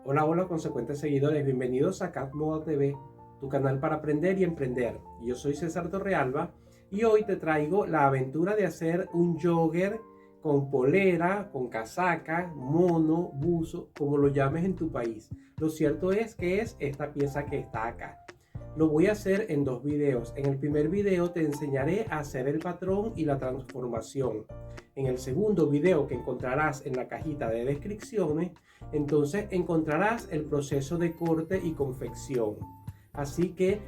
Hola, hola, consecuentes seguidores, bienvenidos a Cat Moda TV, tu canal para aprender y emprender. Yo soy César Torrealba y hoy te traigo la aventura de hacer un jogger con polera, con casaca, mono, buzo, como lo llames en tu país. Lo cierto es que es esta pieza que está acá. Lo voy a hacer en dos videos. En el primer video te enseñaré a hacer el patrón y la transformación. En el segundo video que encontrarás en la cajita de descripciones, entonces encontrarás el proceso de corte y confección. Así que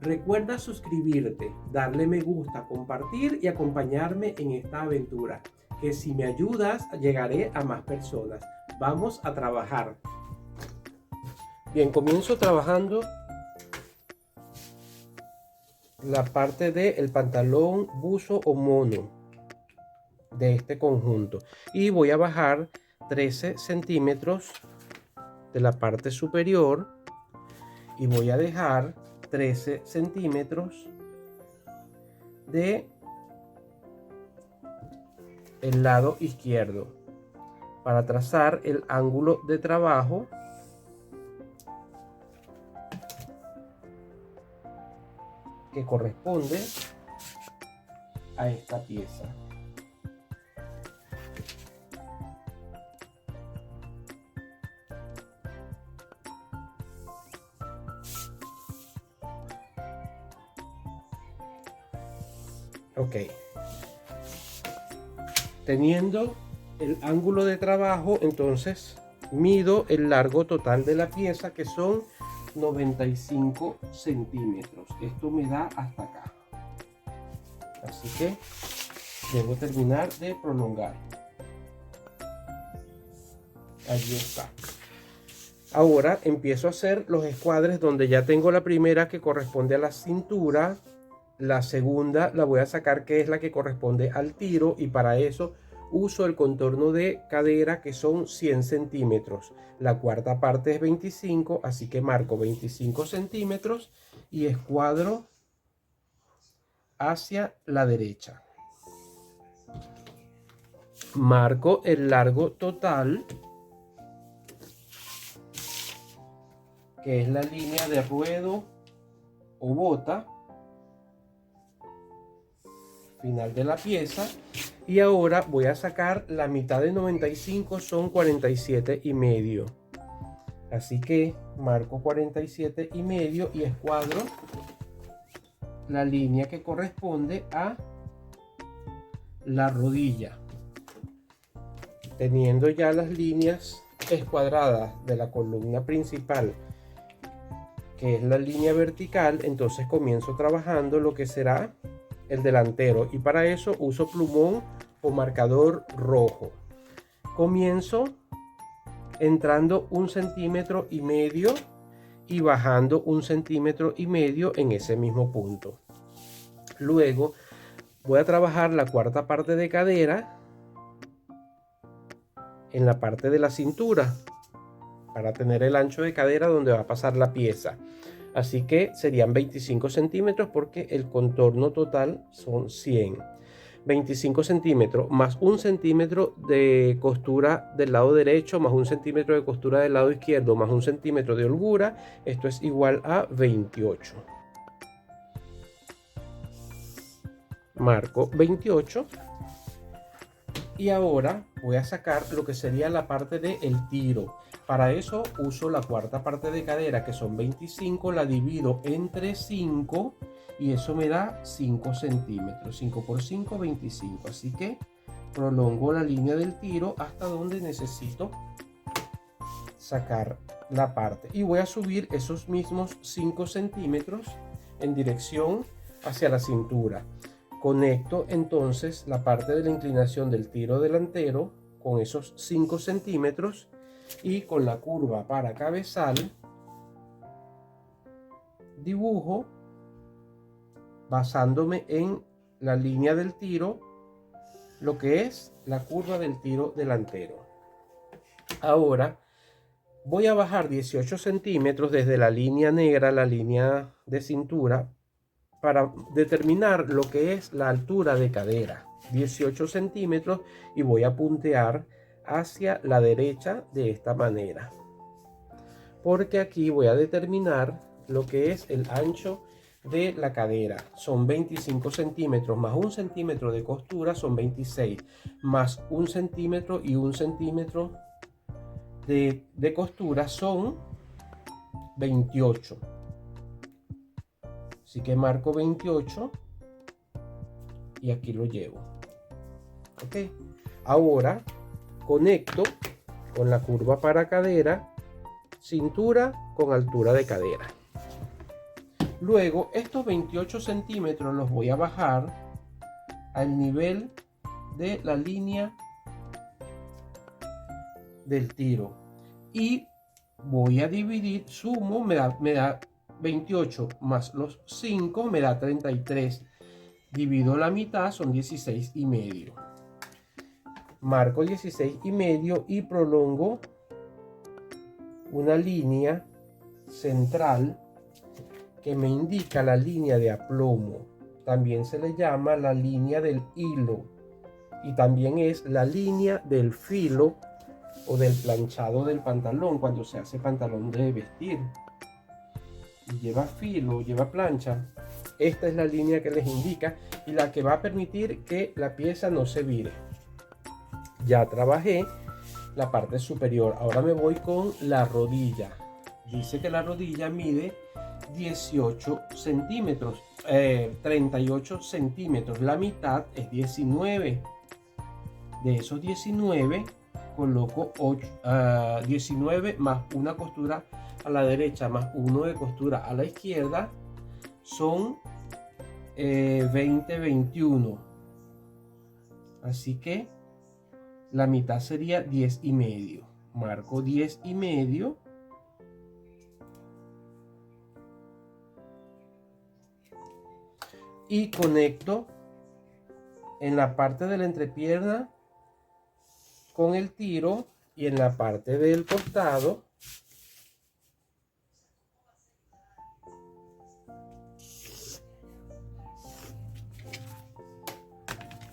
recuerda suscribirte, darle me gusta, compartir y acompañarme en esta aventura, que si me ayudas llegaré a más personas. Vamos a trabajar. Bien, comienzo trabajando la parte del pantalón, buzo o mono de este conjunto y voy a bajar 13 centímetros de la parte superior y voy a dejar 13 centímetros de el lado izquierdo para trazar el ángulo de trabajo que corresponde a esta pieza. Ok. Teniendo el ángulo de trabajo, entonces mido el largo total de la pieza, que son 95 centímetros. Esto me da hasta acá. Así que debo terminar de prolongar. Allí está. Ahora empiezo a hacer los escuadres donde ya tengo la primera que corresponde a la cintura. La segunda la voy a sacar, que es la que corresponde al tiro, y para eso uso el contorno de cadera, que son 100 centímetros. La cuarta parte es 25, así que marco 25 centímetros y escuadro hacia la derecha. Marco el largo total, que es la línea de ruedo o bota final de la pieza, y ahora voy a sacar la mitad de 95, son 47 y medio, así que marco 47 y medio y escuadro la línea que corresponde a la rodilla. Teniendo ya las líneas escuadradas de la columna principal, que es la línea vertical, entonces comienzo trabajando lo que será el delantero, y para eso uso plumón o marcador rojo. Comienzo entrando 1,5 centímetros y bajando 1,5 centímetros en ese mismo punto. Luego voy a trabajar la cuarta parte de cadera en la parte de la cintura para tener el ancho de cadera donde va a pasar la pieza. Así que serían 25 centímetros porque el contorno total son 100. 25 centímetros más 1 centímetro de costura del lado derecho, más 1 centímetro de costura del lado izquierdo, más 1 centímetro de holgura. Esto es igual a 28. Marco 28. Y ahora voy a sacar lo que sería la parte del tiro. Para eso uso la cuarta parte de cadera, que son 25, la divido entre 5 y eso me da 5 centímetros. 5 por 5, 25. Así que prolongo la línea del tiro hasta donde necesito sacar la parte. Y voy a subir esos mismos 5 centímetros en dirección hacia la cintura. Conecto entonces la parte de la inclinación del tiro delantero con esos 5 centímetros y con la curva para cabezal dibujo, basándome en la línea del tiro, lo que es la curva del tiro delantero. Ahora voy a bajar 18 centímetros desde la línea negra, la línea de cintura, para determinar lo que es la altura de cadera. 18 centímetros, y voy a puntear hacia la derecha de esta manera. porque aquí voy a determinar lo que es el ancho de la cadera. Son 25 centímetros más 1 centímetro de costura, son 26, más 1 centímetro y 1 centímetro de costura son 28. Así que marco 28 y aquí lo llevo. Ok, ahora conecto con la curva para cadera, cintura con altura de cadera. Luego estos 28 centímetros los voy a bajar al nivel de la línea del tiro y voy a dividir, sumo, me da 28 más los 5 me da 33, divido la mitad, son 16 y medio. Marco 16 y medio y prolongo una línea central que me indica la línea de aplomo. También se le llama la línea del hilo y también es la línea del filo o del planchado del pantalón cuando se hace pantalón de vestir y lleva filo, lleva plancha. Esta es la línea que les indica y la que va a permitir que la pieza no se vire. Ya trabajé la parte superior, ahora me voy con la rodilla. Dice que la rodilla mide 18 centímetros, 38 centímetros, la mitad es 19. De esos 19 coloco 19 más una costura a la derecha más uno de costura a la izquierda, son 20, 21. Así que la mitad sería 10 y medio. Marco 10 y medio. Y conecto en la parte de la entrepierna con el tiro y en la parte del costado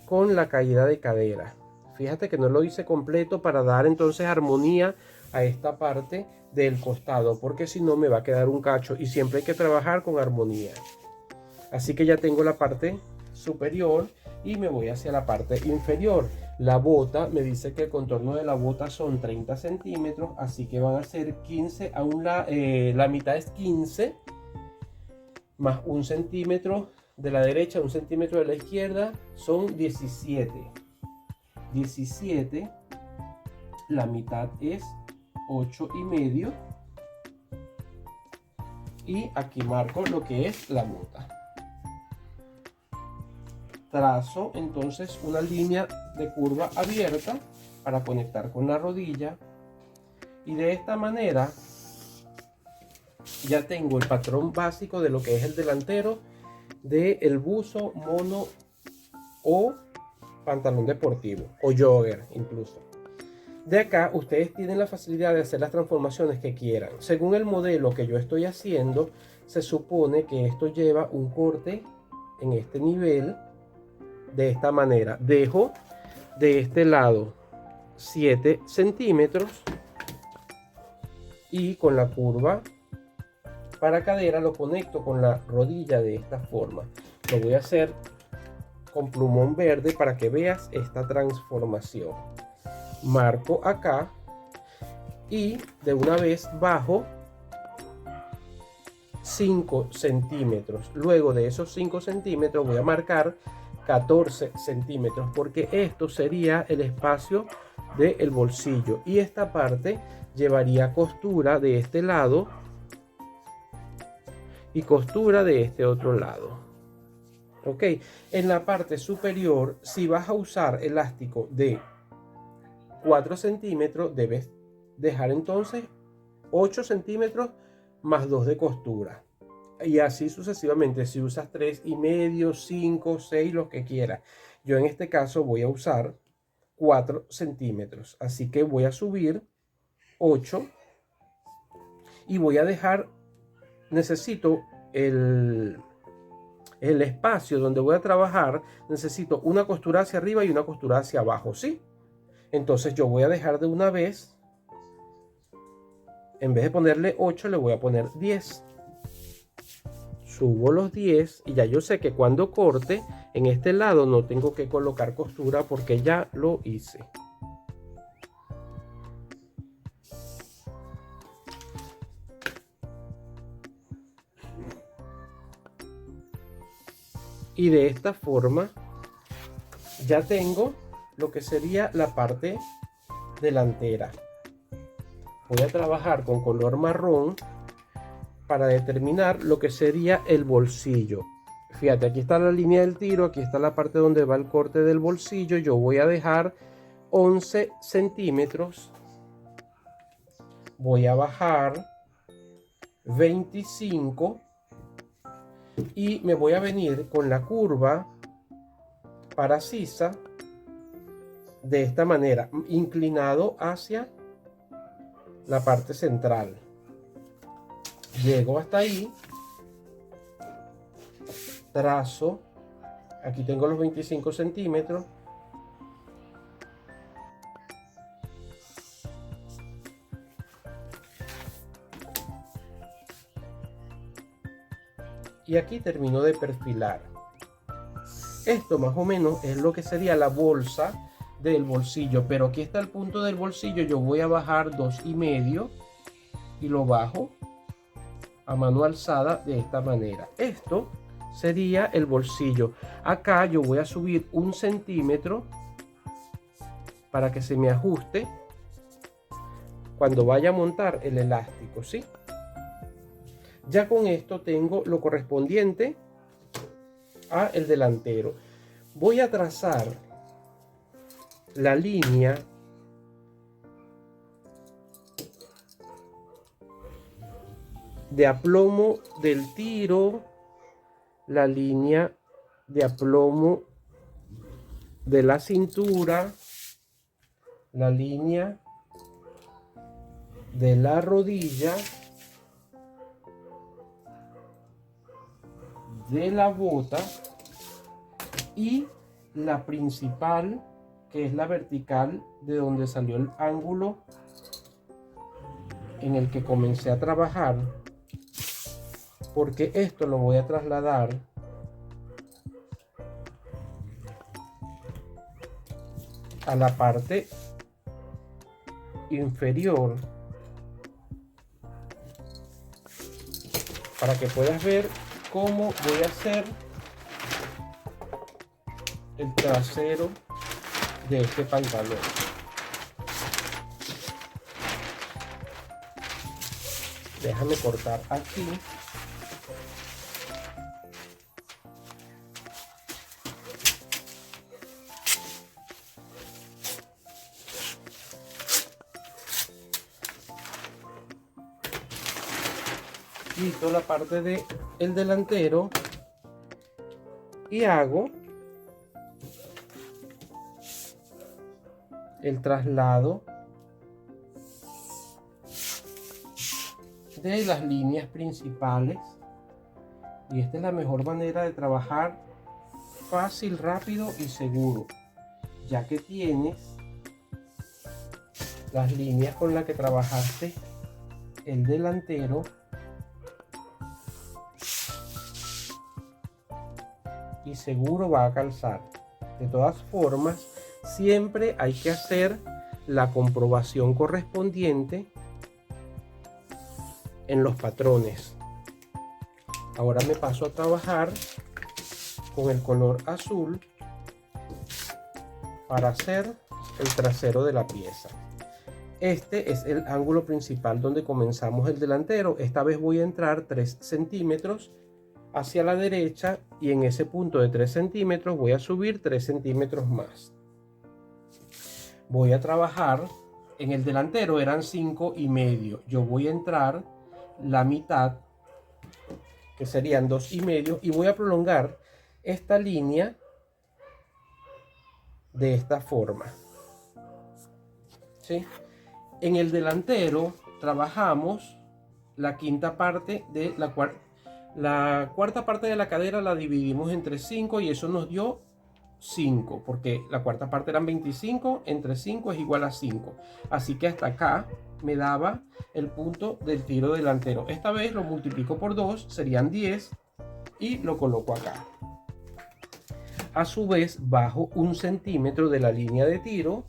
con la caída de cadera. Fíjate que no lo hice completo para dar entonces armonía a esta parte del costado, porque si no me va a quedar un cacho y siempre hay que trabajar con armonía. Así que ya tengo la parte superior y me voy hacia la parte inferior. La bota me dice que el contorno de la bota son 30 centímetros, así que van a ser 15, la mitad es 15 más 1 centímetro de la derecha, 1 centímetro de la izquierda, son 17. 17, la mitad es 8 y medio y aquí marco lo que es la bota. Trazo entonces una línea de curva abierta para conectar con la rodilla y de esta manera ya tengo el patrón básico de lo que es el delantero del buzo, mono o pantalón deportivo o jogger incluso. De acá ustedes tienen la facilidad de hacer las transformaciones que quieran. Según el modelo que yo estoy haciendo, se supone que esto lleva un corte en este nivel de esta manera. Dejo de este lado 7 centímetros y con la curva para cadera lo conecto con la rodilla de esta forma. Lo voy a hacer con plumón verde para que veas esta transformación. Marco acá y de una vez bajo 5 centímetros. Luego de esos 5 centímetros voy a marcar 14 centímetros porque esto sería el espacio del bolsillo y esta parte llevaría costura de este lado y costura de este otro lado. Ok, en la parte superior, si vas a usar elástico de 4 centímetros, debes dejar entonces 8 centímetros más 2 de costura. Y así sucesivamente, si usas 3 y medio, 5, 6, lo que quieras. Yo en este caso voy a usar 4 centímetros. Así que voy a subir 8 y voy a dejar, necesito el espacio donde voy a trabajar, necesito una costura hacia arriba y una costura hacia abajo, ¿sí? Entonces yo voy a dejar de una vez En vez de ponerle 8 le voy a poner 10. Subo los 10 y ya yo sé que cuando corte en este lado no tengo que colocar costura porque ya lo hice. Y de esta forma ya tengo lo que sería la parte delantera. Voy a trabajar con color marrón para determinar lo que sería el bolsillo. Fíjate, aquí está la línea del tiro, aquí está la parte donde va el corte del bolsillo. Yo voy a dejar 11 centímetros. Voy a bajar 25 y me voy a venir con la curva para sisa de esta manera, inclinado hacia la parte central. Llego hasta ahí, trazo, aquí tengo los 25 centímetros, y aquí termino de perfilar. Esto más o menos es lo que sería la bolsa del bolsillo, pero aquí está el punto del bolsillo. Yo voy a bajar 2,5 y lo bajo a mano alzada de esta manera. Esto sería el bolsillo. Acá yo voy a subir 1 centímetro para que se me ajuste cuando vaya a montar el elástico, ¿sí? Ya con esto tengo lo correspondiente a el delantero. Voy a trazar la línea de aplomo del tiro, la línea de aplomo de la cintura, la línea de la rodilla, de la bota y la principal, que es la vertical de donde salió el ángulo en el que comencé a trabajar, porque esto lo voy a trasladar a la parte inferior para que puedas ver cómo voy a hacer el trasero de este pantalón. Déjame cortar aquí. Quito la parte de el delantero y hago el traslado de las líneas principales, y esta es la mejor manera de trabajar fácil, rápido y seguro, ya que tienes las líneas con las que trabajaste el delantero y seguro va a calzar. De todas formas, siempre hay que hacer la comprobación correspondiente en los patrones. Ahora me paso a trabajar con el color azul para hacer el trasero de la pieza. Este es el ángulo principal donde comenzamos el delantero. Esta vez voy a entrar 3 centímetros hacia la derecha y en ese punto de 3 centímetros voy a subir 3 centímetros más. Voy a trabajar en el delantero, eran 5,5. Yo voy a entrar la mitad, que serían 2,5, y voy a prolongar esta línea de esta forma, ¿sí? En el delantero trabajamos la quinta parte de la cuarta parte de la cadera, la dividimos entre 5 y eso nos dio 5, porque la cuarta parte eran 25, entre 5 es igual a 5. Así que hasta acá me daba el punto del tiro delantero. Esta vez lo multiplico por 2, serían 10 y lo coloco acá. A su vez bajo 1 centímetro de la línea de tiro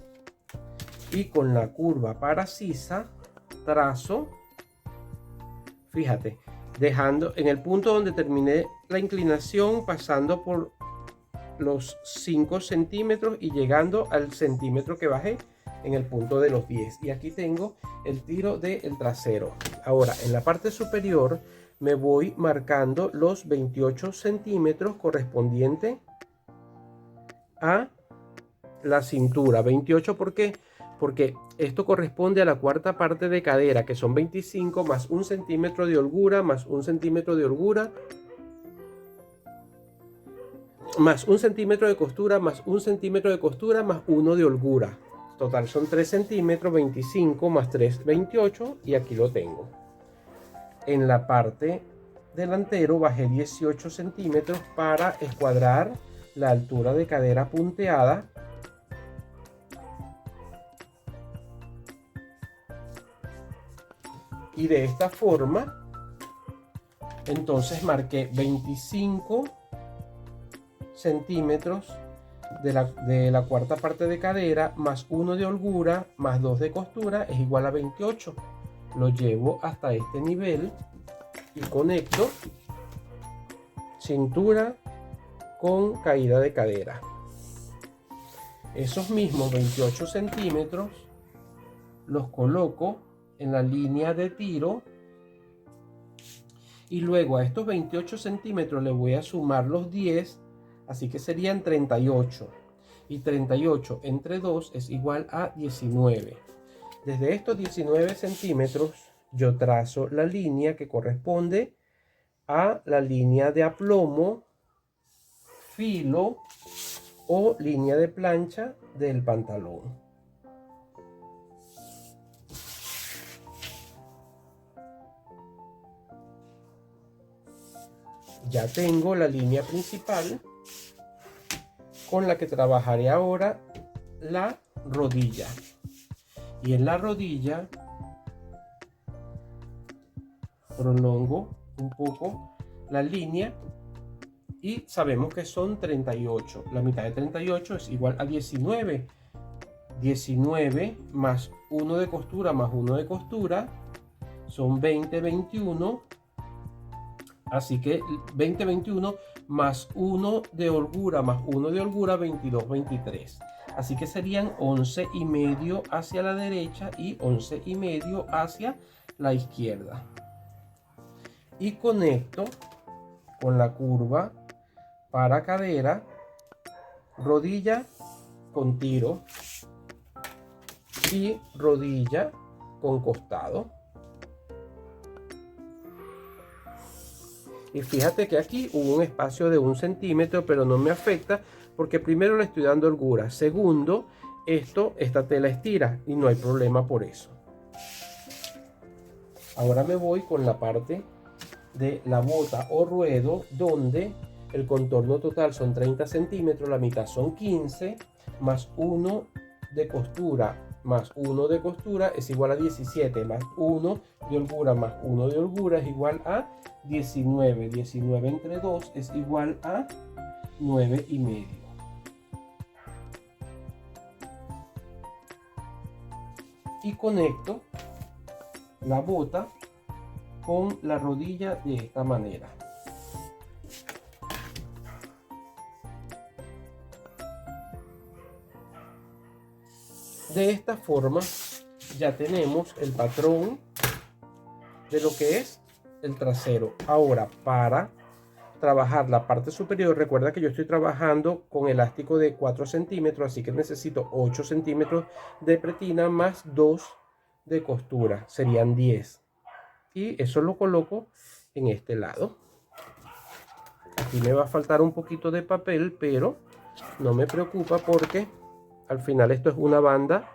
y con la curva para sisa trazo, fíjate, dejando en el punto donde terminé la inclinación, pasando por los 5 centímetros y llegando al centímetro que bajé en el punto de los 10. Y aquí tengo el tiro del trasero. Ahora en la parte superior me voy marcando los 28 centímetros correspondiente a la cintura. 28, ¿por qué? Porque esto corresponde a la cuarta parte de cadera, que son 25 más 1 centímetro de holgura, más 1 centímetro de holgura, más 1 centímetro de costura, más 1 centímetro de costura, más 1 de holgura. Total son 3 centímetros, 25 más 3, 28, y aquí lo tengo. En la parte delantero bajé 18 centímetros para escuadrar la altura de cadera punteada. Y de esta forma, entonces marqué 25 centímetros de la cuarta parte de cadera, más 1 de holgura, más 2 de costura, es igual a 28. Lo llevo hasta este nivel y conecto cintura con caída de cadera. Esos mismos 28 centímetros los coloco en la línea de tiro y luego a estos 28 centímetros le voy a sumar los 10, así que serían 38, y 38 entre 2 es igual a 19. Desde estos 19 centímetros yo trazo la línea que corresponde a la línea de aplomo, filo o línea de plancha del pantalón. Ya tengo la línea principal con la que trabajaré ahora la rodilla. Y en la rodilla prolongo un poco la línea y sabemos que son 38. La mitad de 38 es igual a 19. 19 más 1 de costura más 1 de costura son 20, 21. Así que 20, 21 más 1 de holgura más 1 de holgura, 22, 23. Así que serían 11 y medio hacia la derecha y 11 y medio hacia la izquierda. Y conecto con la curva para cadera, rodilla con tiro y rodilla con costado. Y fíjate que aquí hubo un espacio de 1 centímetro, pero no me afecta porque primero le estoy dando holgura. Segundo, esta tela estira y no hay problema por eso. Ahora me voy con la parte de la bota o ruedo, donde el contorno total son 30 centímetros, la mitad son 15, más 1 de costura más 1 de costura es igual a 17, más 1 de holgura más 1 de holgura es igual a 19. 19 entre 2 es igual a 9 y medio. Y conecto la bota con la rodilla de esta manera. De esta forma ya tenemos el patrón de lo que es el trasero. Ahora, para trabajar la parte superior, recuerda que yo estoy trabajando con elástico de 4 centímetros, así que necesito 8 centímetros de pretina más 2 de costura, serían 10. Y eso lo coloco en este lado. Aquí me va a faltar un poquito de papel, pero no me preocupa porque al final esto es una banda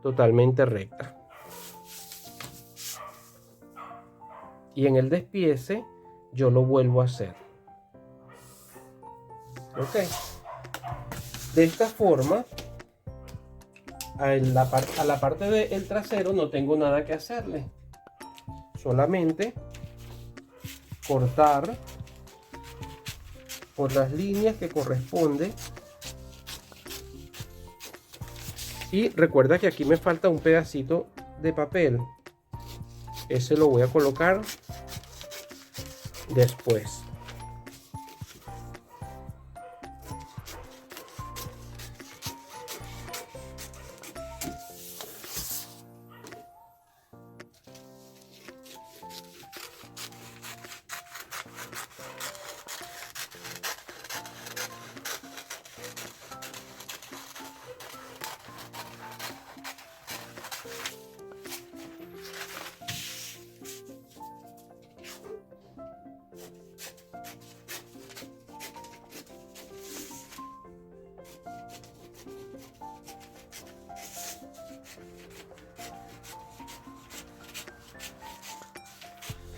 totalmente recta. Y en el despiece yo lo vuelvo a hacer. Ok. De esta forma, a la parte del trasero no tengo nada que hacerle. Solamente cortar por las líneas que corresponde. Y recuerda que aquí me falta un pedacito de papel. Ese lo voy a colocar después.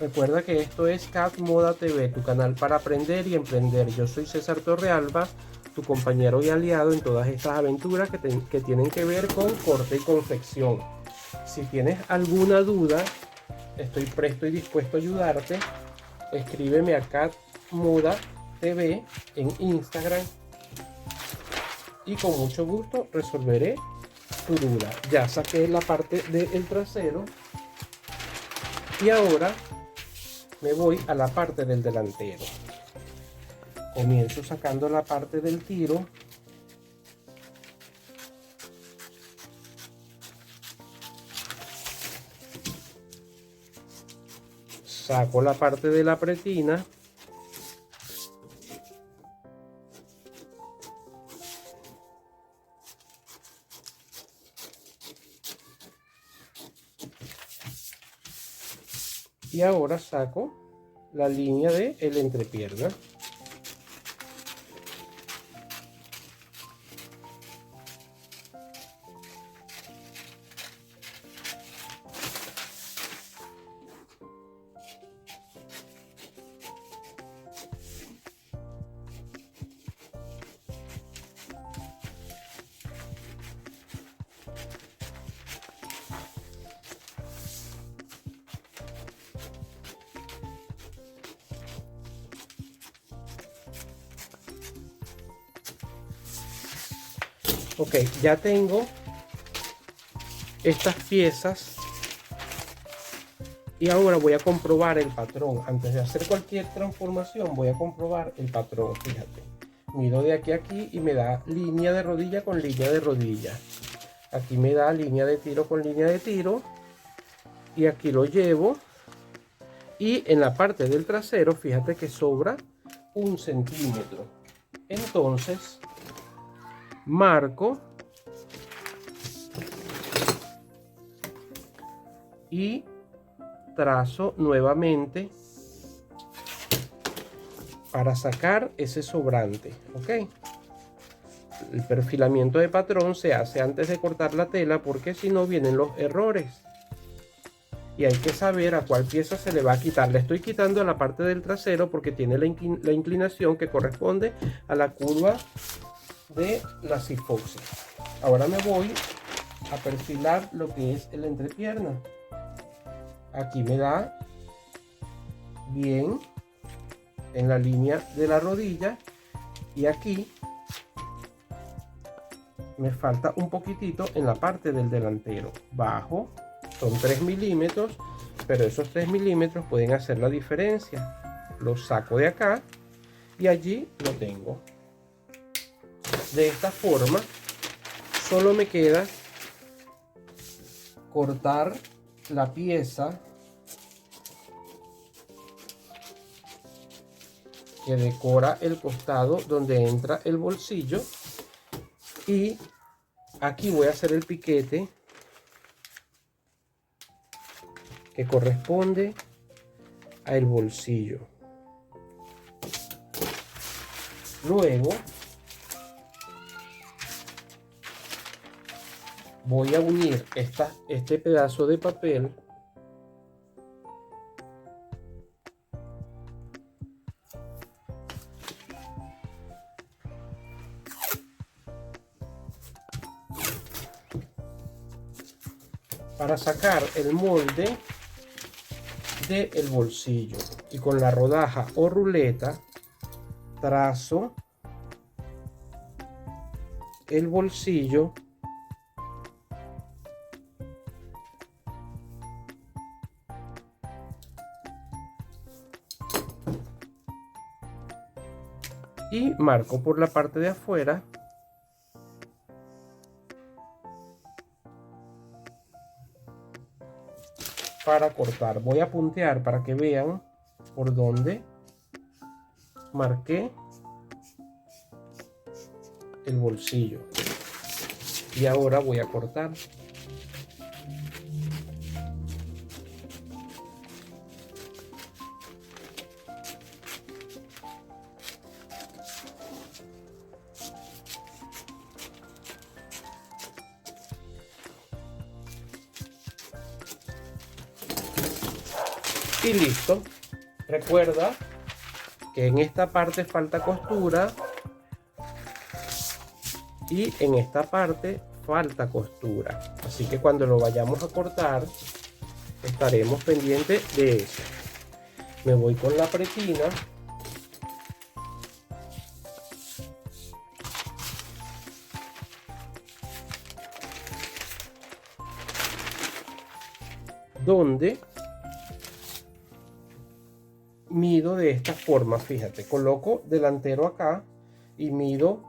Recuerda que esto es CAD Moda TV, tu canal para aprender y emprender. Yo soy César Torrealba, tu compañero y aliado en todas estas aventuras que tienen que ver con corte y confección. Si tienes alguna duda, estoy presto y dispuesto a ayudarte. Escríbeme a CAD Moda TV en Instagram y con mucho gusto resolveré tu duda. Ya saqué la parte del trasero y ahora me voy a la parte del delantero. Comienzo sacando la parte del tiro. Saco la parte de la pretina. Y ahora saco la línea de el entrepierna. Ok, ya tengo estas piezas y ahora voy a comprobar el patrón. Antes de hacer cualquier transformación voy a comprobar el patrón. Fíjate, mido de aquí a aquí y me da línea de rodilla con línea de rodilla. Aquí me da línea de tiro con línea de tiro y aquí lo llevo. Y en la parte del trasero, fíjate que sobra 1 centímetro. Entonces marco y trazo nuevamente para sacar ese sobrante. Ok, el perfilamiento de patrón se hace antes de cortar la tela porque si no vienen los errores y hay que saber a cuál pieza se le va a quitar. Le estoy quitando a la parte del trasero porque tiene la inclinación que corresponde a la curva de la cifoxia. Ahora me voy a perfilar lo que es el entrepierna. Aquí me da bien en la línea de la rodilla y aquí me falta un poquitito en la parte del delantero. Bajo, son 3 milímetros, pero esos 3 milímetros pueden hacer la diferencia. Lo saco de acá y allí lo tengo. De esta forma solo me queda cortar la pieza que decora el costado donde entra el bolsillo y aquí voy a hacer el piquete que corresponde al bolsillo. Luego voy a unir este pedazo de papel para sacar el molde del bolsillo, y con la rodaja o ruleta trazo el bolsillo y marco por la parte de afuera para cortar. Voy a puntear para que vean por dónde marqué el bolsillo, y ahora voy a cortar. Y listo. Recuerda que en esta parte falta costura y en esta parte falta costura, así que cuando lo vayamos a cortar estaremos pendientes de eso. Me voy con la pretina donde mido de esta forma. Fíjate, coloco delantero acá y mido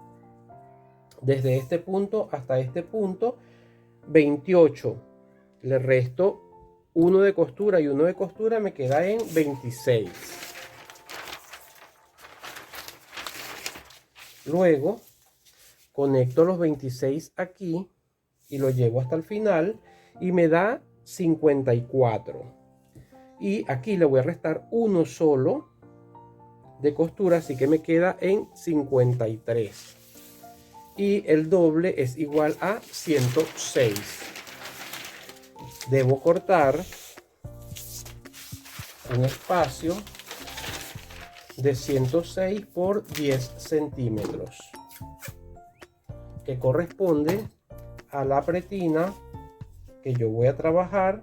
desde este punto hasta este punto 28. Le resto uno de costura y uno de costura, me queda en 26. Luego conecto los 26 aquí y lo llevo hasta el final y me da 54. Y aquí le voy a restar uno solo de costura, así que me queda en 53. Y el doble es igual a 106. Debo cortar un espacio de 106 por 10 centímetros, que corresponde a la pretina que yo voy a trabajar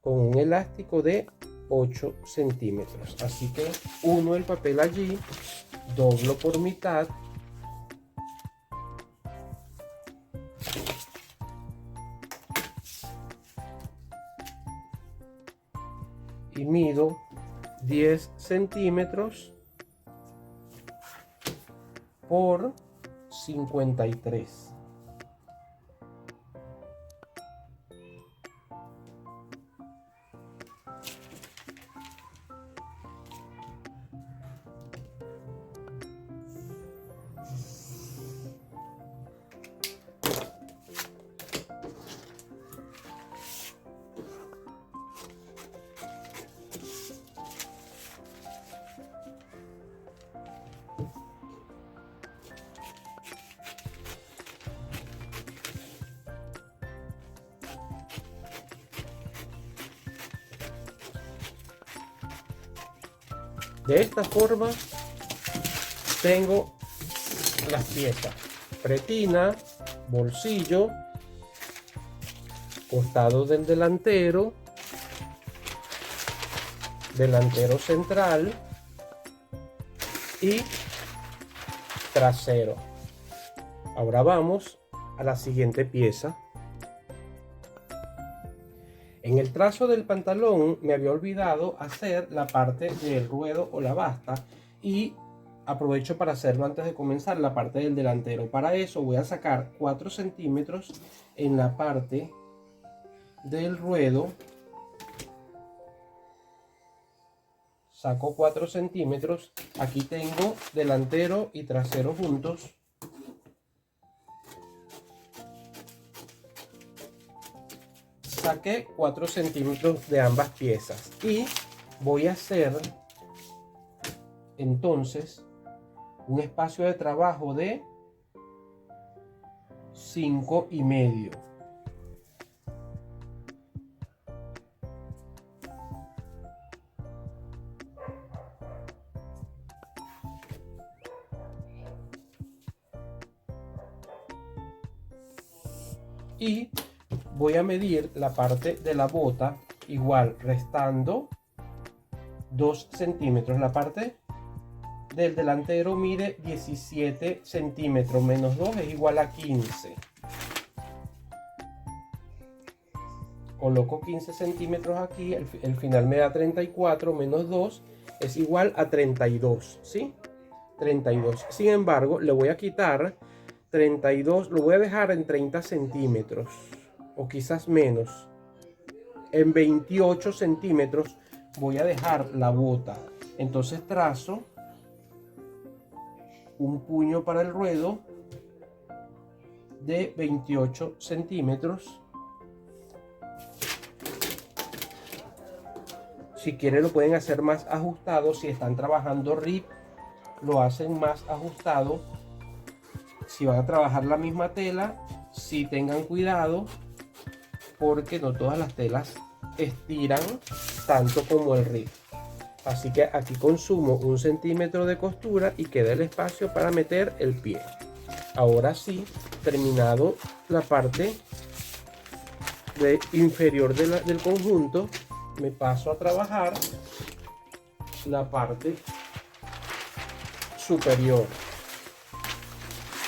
con un elástico de 8 centímetros. Así que uno el papel allí, doblo por mitad y mido 10 centímetros por 53. De esta forma tengo las piezas: pretina, bolsillo, costado del delantero, delantero central y trasero. Ahora vamos a la siguiente pieza. En el trazo del pantalón me había olvidado hacer la parte del ruedo o la basta, y aprovecho para hacerlo antes de comenzar la parte del delantero. Para eso voy a sacar 4 centímetros en la parte del ruedo. Saco 4 centímetros. Aquí tengo delantero y trasero juntos. Saqué 4 centímetros de ambas piezas y voy a hacer entonces un espacio de trabajo de 5,5. Y voy a medir la parte de la bota, igual restando 2 centímetros. La parte del delantero mide 17 centímetros, menos 2 es igual a 15. Coloco 15 centímetros aquí, el final me da 34, menos 2 es igual a 32, ¿sí? 32. Sin embargo, le voy a quitar 32, lo voy a dejar en 30 centímetros, o quizás menos. En 28 centímetros voy a dejar la bota. Entonces trazo un puño para el ruedo de 28 centímetros. Si quieren lo pueden hacer más ajustado. Si están trabajando RIP, lo hacen más ajustado. Si van a trabajar la misma tela, sí tengan cuidado, porque no todas las telas estiran tanto como el RIP. Así que aquí consumo 1 centímetro de costura y queda el espacio para meter el pie. Ahora sí, terminado la parte inferior del conjunto, me paso a trabajar la parte superior.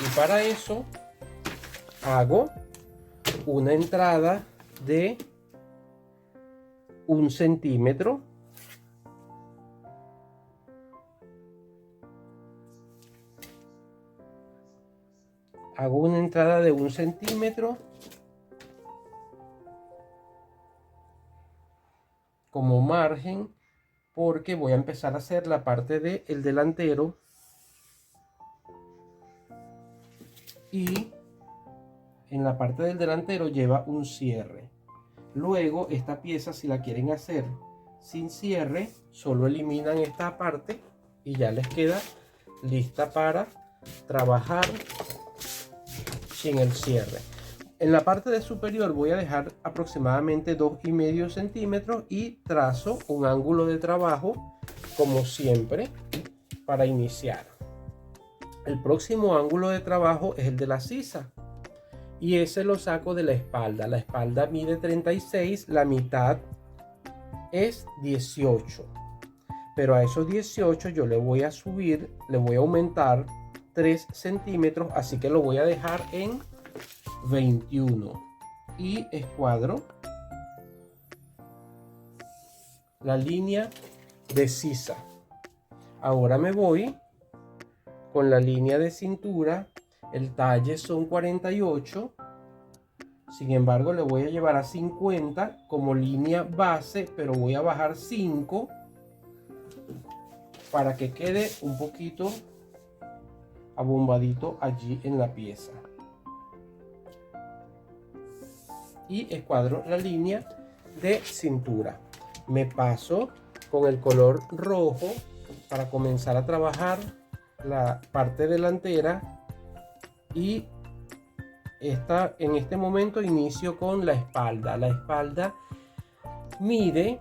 Y para eso hago una entrada de 1 centímetro. Hago una entrada de 1 centímetro como margen, porque voy a empezar a hacer la parte del delantero y en la parte del delantero lleva un cierre. Luego esta pieza, si la quieren hacer sin cierre, solo eliminan esta parte y ya les queda lista para trabajar sin el cierre. En la parte de superior voy a dejar aproximadamente 2,5 centímetros y trazo un ángulo de trabajo como siempre para iniciar. El próximo ángulo de trabajo es el de la sisa y ese lo saco de la espalda. La espalda mide 36, la mitad es 18, pero a esos 18 yo le voy a subir, le voy a aumentar 3 centímetros, así que lo voy a dejar en 21 y escuadro la línea de sisa. Ahora me voy con la línea de cintura. El talle son 48, sin embargo le voy a llevar a 50 como línea base, pero voy a bajar 5 para que quede un poquito abombadito allí en la pieza. Y escuadro la línea de cintura. Me paso con el color rojo para comenzar a trabajar la parte delantera y en este momento inicio con la espalda. La espalda mide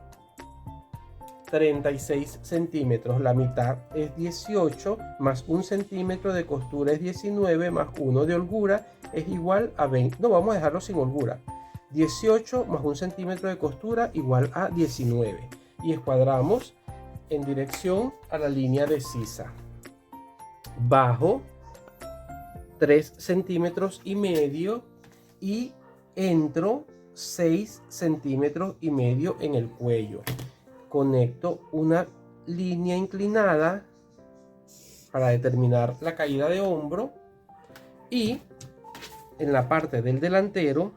36 centímetros, la mitad es 18, más 1 centímetro de costura es 19, más 1 de holgura es igual a 20. No, vamos a dejarlo sin holgura. 18 más 1 centímetro de costura igual a 19. Y escuadramos en dirección a la línea de sisa. Bajo 3 centímetros y medio y entro 6 centímetros y medio en el cuello. Conecto una línea inclinada para determinar la caída de hombro y en la parte del delantero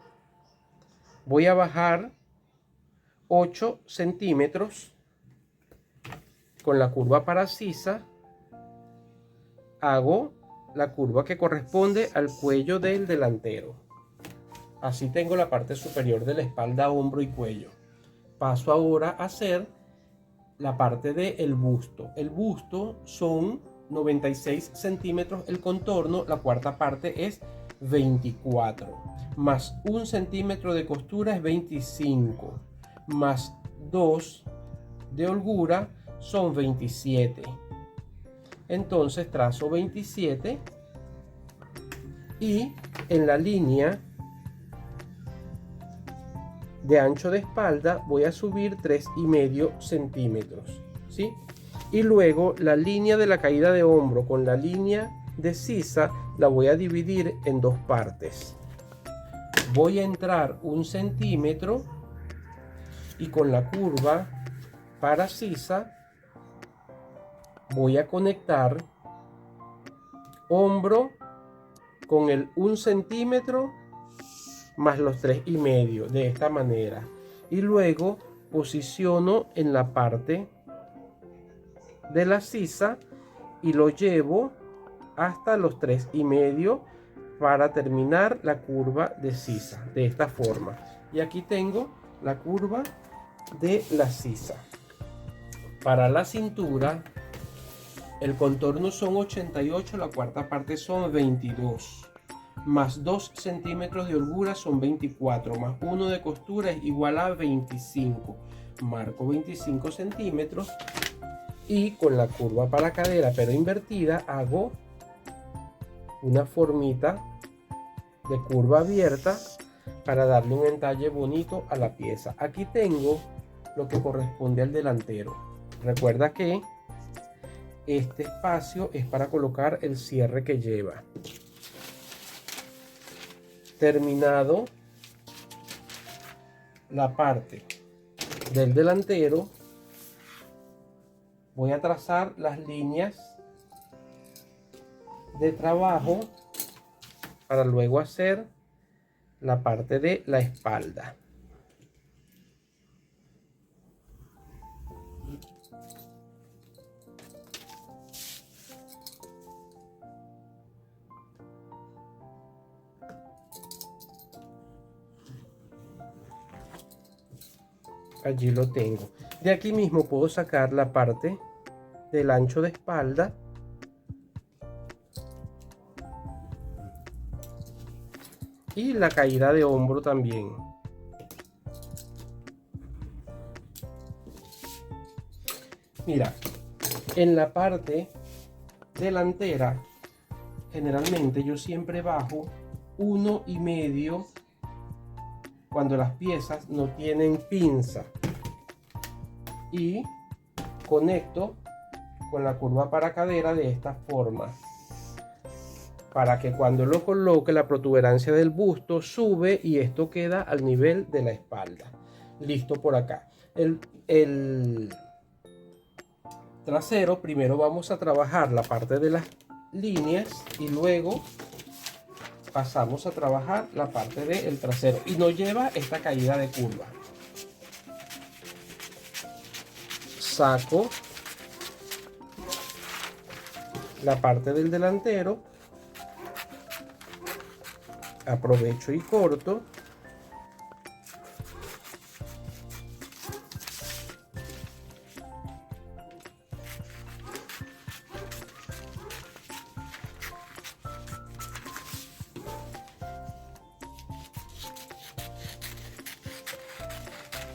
voy a bajar 8 centímetros con la curva para sisa. Hago la curva que corresponde al cuello del delantero. Así tengo la parte superior de la espalda, hombro y cuello. Paso ahora a hacer la parte del busto. El busto son 96 centímetros el contorno, la cuarta parte es 24, más 1 centímetro de costura es 25, más 2 de holgura son 27. Entonces trazo 27 y en la línea de ancho de espalda voy a subir 3,5 centímetros, ¿sí? Y luego la línea de la caída de hombro con la línea de sisa la voy a dividir en dos partes. Voy a entrar 1 centímetro y con la curva para sisa voy a conectar hombro con el 1 centímetro más los 3,5 de esta manera, y luego posiciono en la parte de la sisa y lo llevo hasta los 3,5 para terminar la curva de sisa de esta forma. Y aquí tengo la curva de la sisa. Para la cintura el contorno son 88, la cuarta parte son 22, más 2 centímetros de holgura son 24, más 1 de costura es igual a 25. Marco 25 centímetros y con la curva para cadera pero invertida hago una formita de curva abierta para darle un entalle bonito a la pieza. Aquí tengo lo que corresponde al delantero. Recuerda que este espacio es para colocar el cierre que lleva. Terminado la parte del delantero, voy a trazar las líneas de trabajo para luego hacer la parte de la espalda. Allí lo tengo. De aquí mismo puedo sacar la parte del ancho de espalda y la caída de hombro también. Mira, en la parte delantera generalmente yo siempre bajo 1,5 cuando las piezas no tienen pinza y conecto con la curva para cadera de esta forma para que cuando lo coloque la protuberancia del busto sube y esto queda al nivel de la espalda. Listo por acá. El trasero, primero vamos a trabajar la parte de las líneas y luego pasamos a trabajar la parte del trasero y no lleva esta caída de curva. Saco la parte del delantero, aprovecho y corto.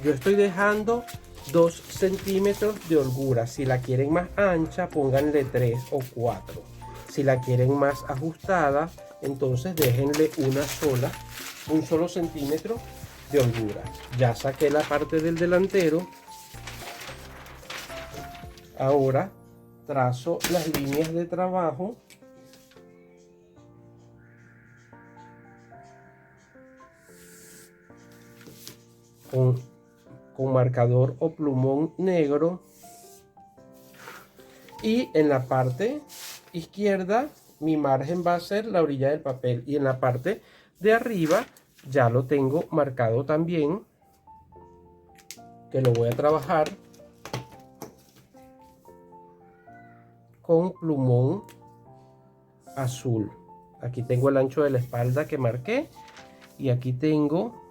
Yo estoy dejando 2 centímetros de holgura. Si la quieren más ancha, pónganle 3 o 4. Si la quieren más ajustada, entonces déjenle un solo centímetro de holgura. Ya saqué la parte del delantero. Ahora trazo las líneas de trabajo. Con marcador o plumón negro, y en la parte izquierda mi margen va a ser la orilla del papel y en la parte de arriba ya lo tengo marcado también, que lo voy a trabajar con plumón azul. Aquí tengo el ancho de la espalda que marqué y aquí tengo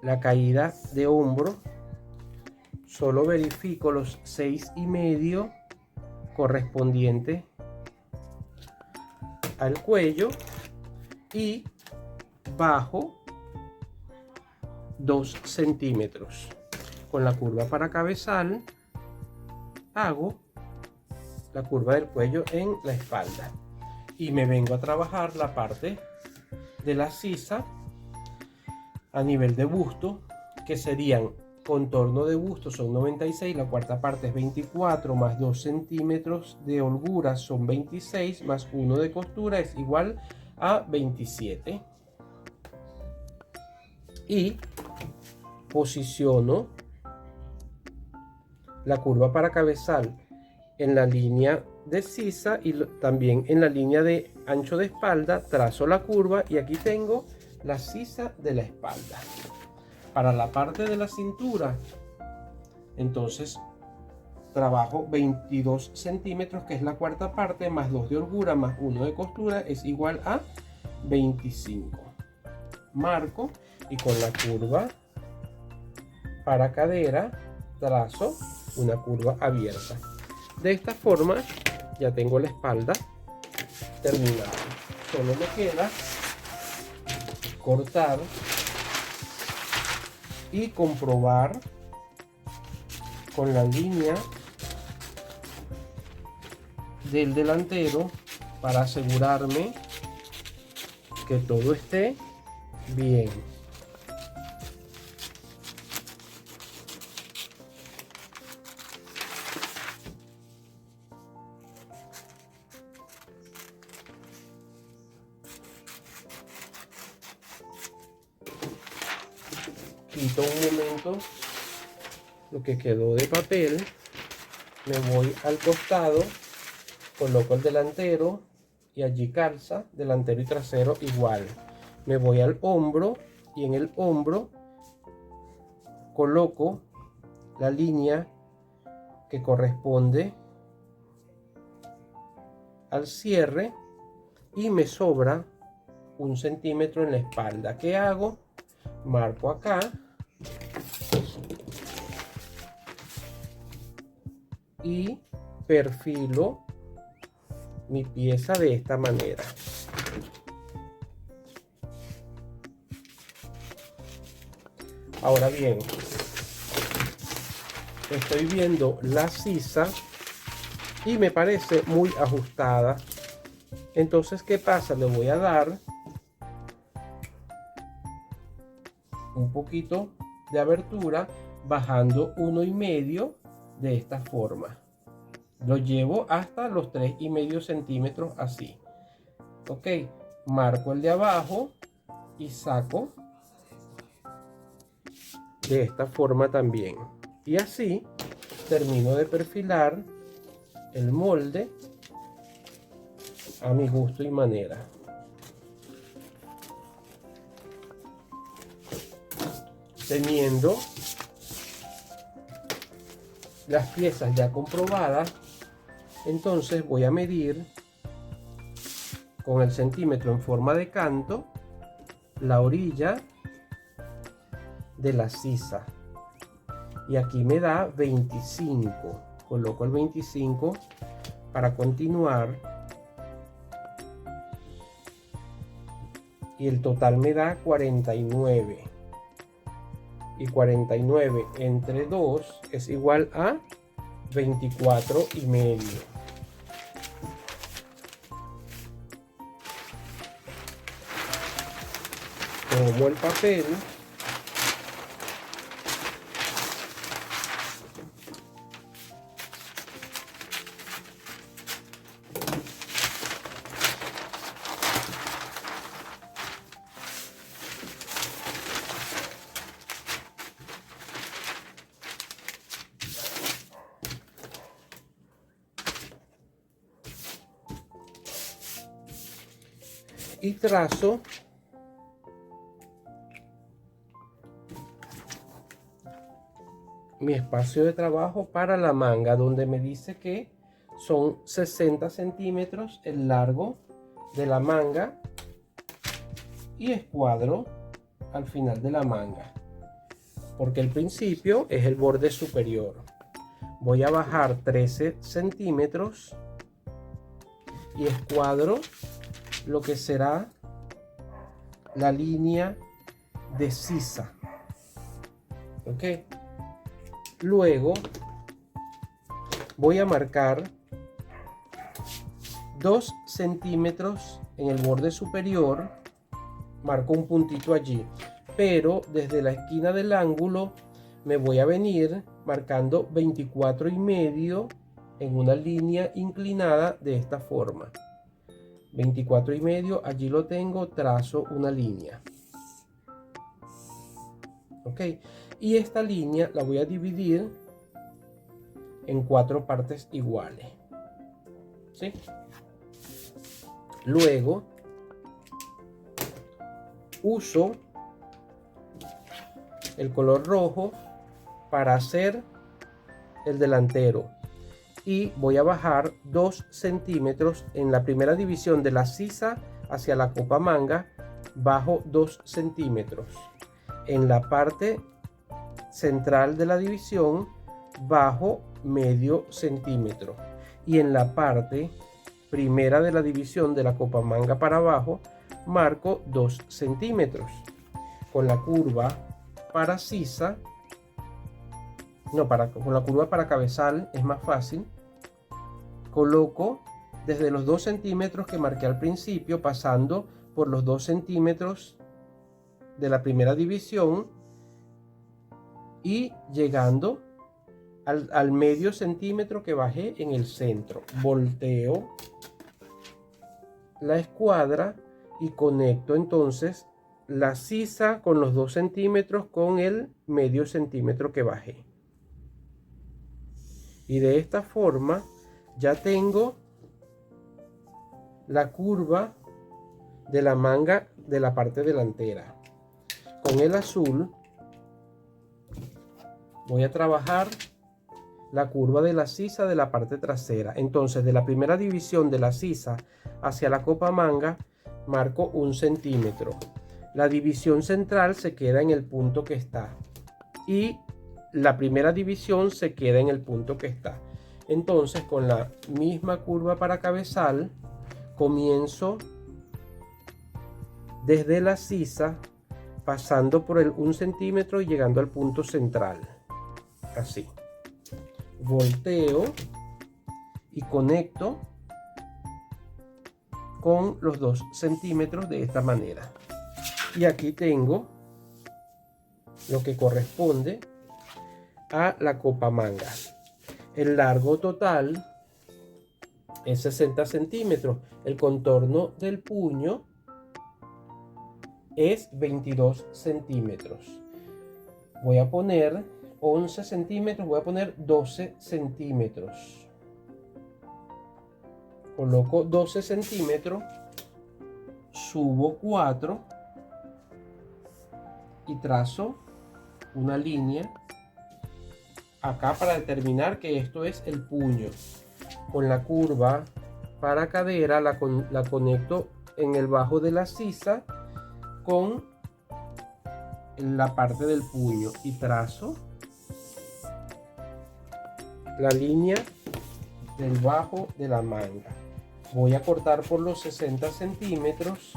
la caída de hombro. Solo verifico los 6,5 correspondientes al cuello y bajo 2 centímetros. Con la curva para cabezal hago la curva del cuello en la espalda y me vengo a trabajar la parte de la sisa a nivel de busto, que serían contorno de busto son 96, la cuarta parte es 24, más 2 centímetros de holgura son 26, más 1 de costura es igual a 27. Y posiciono la curva para cabezal en la línea de sisa y también en la línea de ancho de espalda, trazo la curva y aquí tengo la sisa de la espalda. Para la parte de la cintura, entonces trabajo 22 centímetros, que es la cuarta parte, más 2 de holgura, más 1 de costura, es igual a 25. Marco y con la curva para cadera trazo una curva abierta. De esta forma ya tengo la espalda terminada. Solo me queda cortar y comprobar con la línea del delantero para asegurarme que todo esté bien. Quito un momento lo que quedó de papel, me voy al costado, coloco el delantero y allí calza delantero y trasero igual. Me voy al hombro y en el hombro coloco la línea que corresponde al cierre y me sobra 1 centímetro en la espalda. ¿Qué hago? Marco acá y perfilo mi pieza de esta manera. Ahora bien, estoy viendo la sisa y me parece muy ajustada. Entonces, ¿qué pasa? Le voy a dar un poquito de abertura bajando 1,5 de esta forma. Lo llevo hasta los 3,5 centímetros así. Ok, marco el de abajo y saco de esta forma también. Y así termino de perfilar el molde a mi gusto y manera. Teniendo las piezas ya comprobadas, entonces voy a medir con el centímetro en forma de canto la orilla de la sisa y aquí me da 25. Coloco el 25 para continuar y el total me da 49. Y 49 entre 2 es igual a 24,5. Tomo el papel y trazo mi espacio de trabajo para la manga, donde me dice que son 60 centímetros el largo de la manga y escuadro al final de la manga, porque el principio es el borde superior. Voy a bajar 13 centímetros y escuadro lo que será la línea de sisa. Ok, luego voy a marcar 2 centímetros en el borde superior, marco un puntito allí, pero desde la esquina del ángulo me voy a venir marcando 24,5 en una línea inclinada de esta forma. 24,5, allí lo tengo, trazo una línea. Ok, y esta línea la voy a dividir en 4 partes iguales. ¿Sí? Luego uso el color rojo para hacer el delantero y voy a bajar 2 centímetros en la primera división de la sisa hacia la copa manga. Bajo 2 centímetros en la parte central de la división, bajo medio centímetro, y en la parte primera de la división de la copa manga para abajo marco 2 centímetros. Con la curva para sisa, con la curva para cabezal es más fácil. Coloco desde los 2 centímetros que marqué al principio, pasando por los 2 centímetros de la primera división y llegando al medio centímetro que bajé en el centro. Volteo la escuadra y conecto entonces la sisa con los 2 centímetros con el medio centímetro que bajé. Y de esta forma ya tengo la curva de la manga de la parte delantera. Con el azul voy a trabajar la curva de la sisa de la parte trasera. Entonces, de la primera división de la sisa hacia la copa manga marco 1 centímetro. La división central se queda en el punto que está y la primera división se queda en el punto que está. Entonces, con la misma curva para cabezal, comienzo desde la sisa, pasando por el 1 centímetro y llegando al punto central. Así. Volteo y conecto con los 2 centímetros de esta manera. Y aquí tengo lo que corresponde a la copa manga. El largo total es 60 centímetros. El contorno del puño es 22 centímetros. Voy a poner 11 centímetros, voy a poner 12 centímetros. Coloco 12 centímetros, subo 4 y trazo una línea acá para determinar que esto es el puño. Con la curva para cadera la conecto en el bajo de la sisa con la parte del puño y trazo la línea del bajo de la manga. Voy a cortar por los 60 centímetros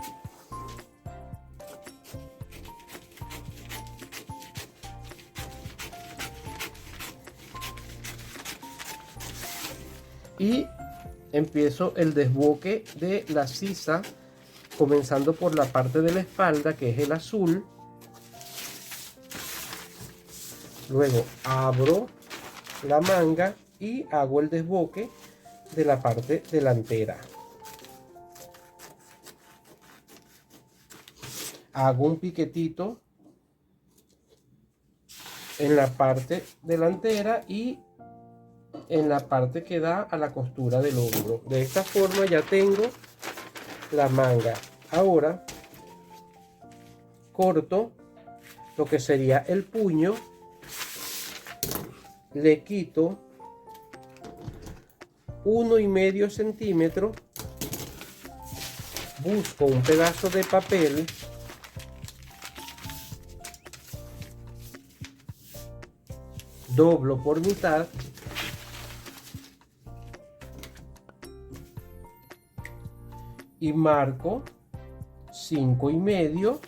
y empiezo el desboque de la sisa comenzando por la parte de la espalda, que es el azul. Luego abro la manga y hago el desboque de la parte delantera. Hago un piquetito en la parte delantera y en la parte que da a la costura del hombro. De esta forma ya tengo la manga. Ahora corto lo que sería el puño, le quito 1,5 centímetro, busco un pedazo de papel, doblo por mitad y marco 5,5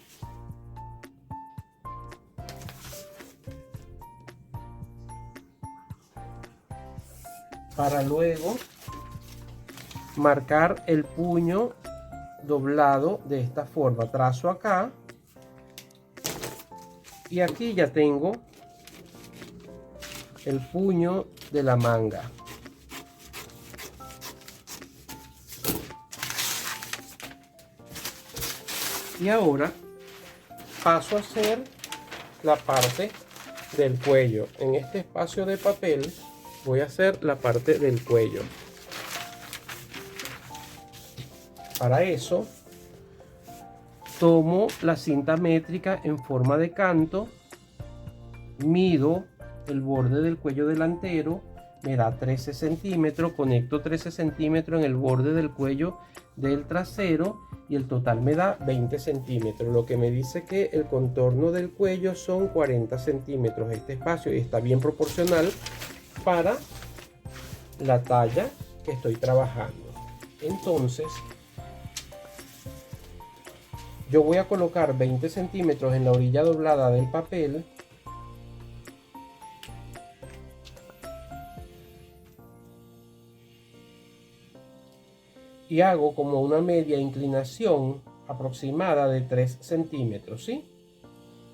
para luego marcar el puño doblado de esta forma. Trazo acá Y aquí ya tengo el puño de la manga. Y ahora paso a hacer la parte del cuello. En este espacio de papel voy a hacer la parte del cuello. Para eso tomo la cinta métrica en forma de canto, mido el borde del cuello delantero, me da 13 centímetros, conecto 13 centímetros en el borde del cuello del trasero y el total me da 20 centímetros, lo que me dice que el contorno del cuello son 40 centímetros. Este espacio está bien proporcional para la talla que estoy trabajando. Entonces yo voy a colocar 20 centímetros en la orilla doblada del papel y hago como una media inclinación aproximada de 3 centímetros, ¿sí?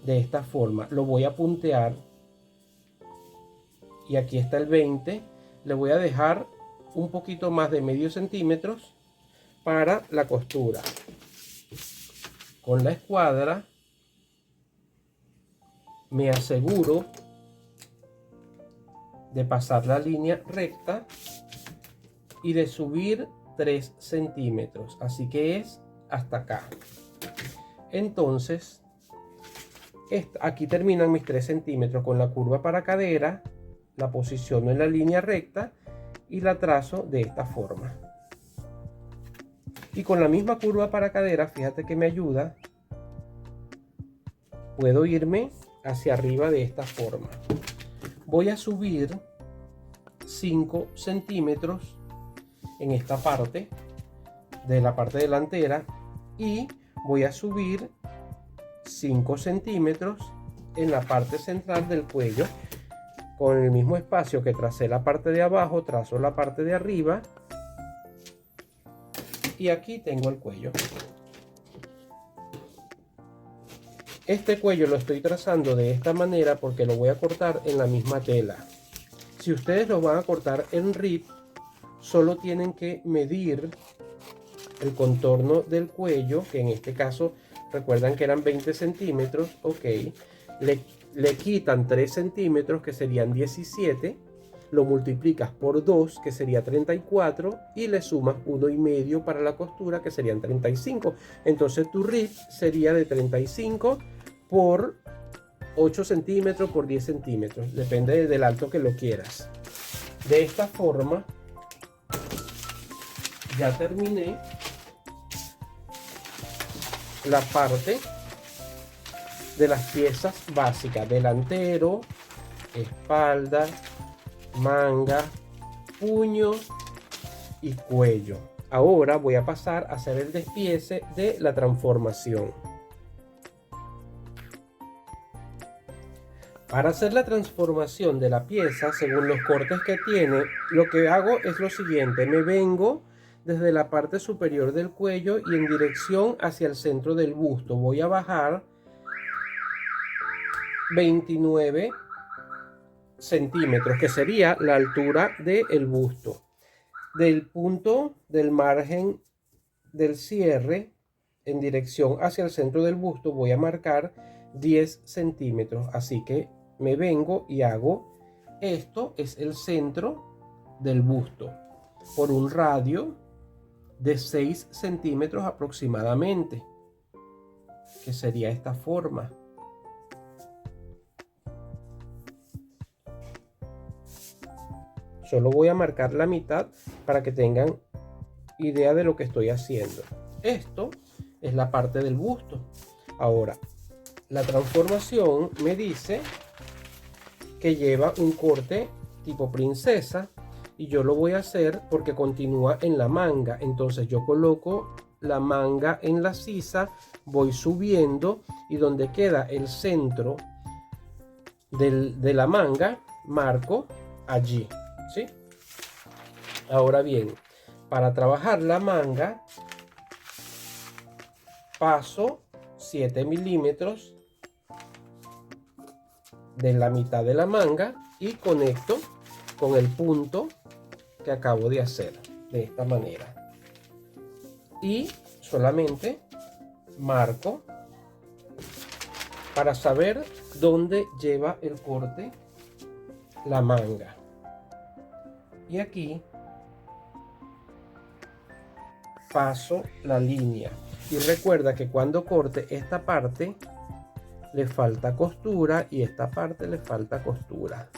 De esta forma lo voy a puntear y aquí está el 20. Le voy a dejar un poquito más de medio centímetro para la costura. Con la escuadra me aseguro de pasar la línea recta y de subir 3 centímetros, así que es hasta acá. Entonces aquí terminan mis 3 centímetros. Con la curva para cadera la posiciono en la línea recta y la trazo de esta forma. Y con la misma curva para cadera, fíjate que me ayuda, puedo irme hacia arriba de esta forma. Voy a subir 5 centímetros en esta parte de la parte delantera y voy a subir 5 centímetros en la parte central del cuello. Con el mismo espacio que tracé la parte de abajo, trazo la parte de arriba y aquí tengo el cuello. Este cuello lo estoy trazando de esta manera porque lo voy a cortar en la misma tela. Si ustedes lo van a cortar en rip, solo tienen que medir el contorno del cuello, que en este caso recuerdan que eran 20 centímetros, ok. Le quitan 3 centímetros, que serían 17, lo multiplicas por 2, que sería 34, y le sumas 1,5 para la costura, que serían 35. Entonces tu rip sería de 35 por 8 centímetros por 10 centímetros, depende del alto que lo quieras. De esta forma ya terminé la parte de las piezas básicas: delantero, espalda, manga, puño y cuello. Ahora voy a pasar a hacer el despiece de la transformación. Para hacer la transformación de la pieza según los cortes que tiene, lo que hago es lo siguiente: me vengo desde la parte superior del cuello y en dirección hacia el centro del busto. Voy a bajar 29 centímetros, que sería la altura del busto. Del punto del margen del cierre en dirección hacia el centro del busto voy a marcar 10 centímetros. Así que me vengo y hago esto: es el centro del busto por un radio de 6 centímetros aproximadamente, que sería esta forma. Solo voy a marcar la mitad para que tengan idea de lo que estoy haciendo. Esto es la parte del busto. Ahora, la transformación me dice que lleva un corte tipo princesa y yo lo voy a hacer porque continúa en la manga. Entonces yo coloco la manga en la sisa, voy subiendo y donde queda el centro de la manga marco allí, ¿sí? Ahora bien, para trabajar la manga paso 7 milímetros de la mitad de la manga y conecto con el punto que acabo de hacer de esta manera. Y solamente marco para saber dónde lleva el corte la manga. Y aquí paso la línea. Y recuerda que cuando corte esta parte le falta costura y esta parte le falta costura.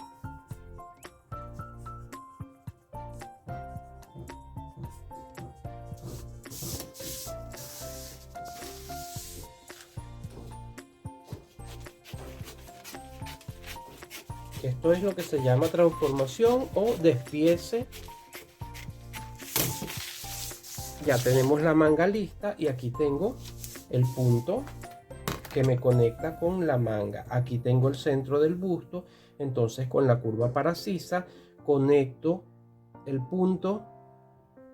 Esto es lo que se llama transformación o despiece. Ya tenemos la manga lista y aquí tengo el punto que me conecta con la manga. Aquí tengo el centro del busto, entonces con la curva para sisa conecto el punto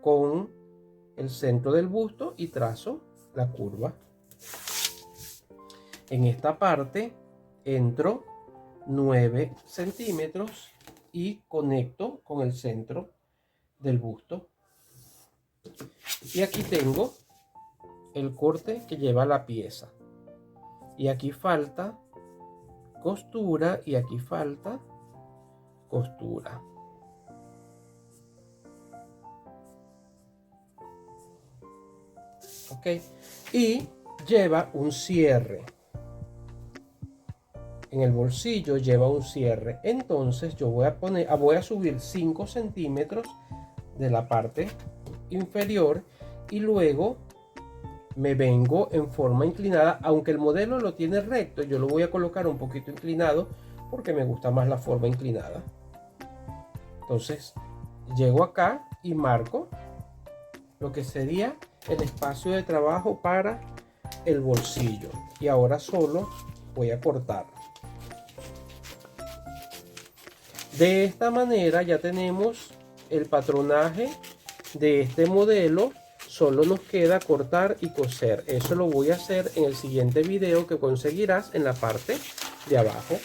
con el centro del busto y trazo la curva. En esta parte entro 9 centímetros y conecto con el centro del busto. Y aquí tengo el corte que lleva la pieza. Y aquí falta costura y aquí falta costura. Ok. Y lleva un cierre. En el bolsillo lleva un cierre. Entonces yo voy a subir 5 centímetros de la parte inferior y luego me vengo en forma inclinada, aunque el modelo lo tiene recto, yo lo voy a colocar un poquito inclinado porque me gusta más la forma inclinada. Entonces llego acá y marco lo que sería el espacio de trabajo para el bolsillo y ahora solo voy a cortar. De esta manera ya tenemos el patronaje de este modelo. Solo nos queda cortar y coser. Eso lo voy a hacer en el siguiente video que conseguirás en la parte de abajo.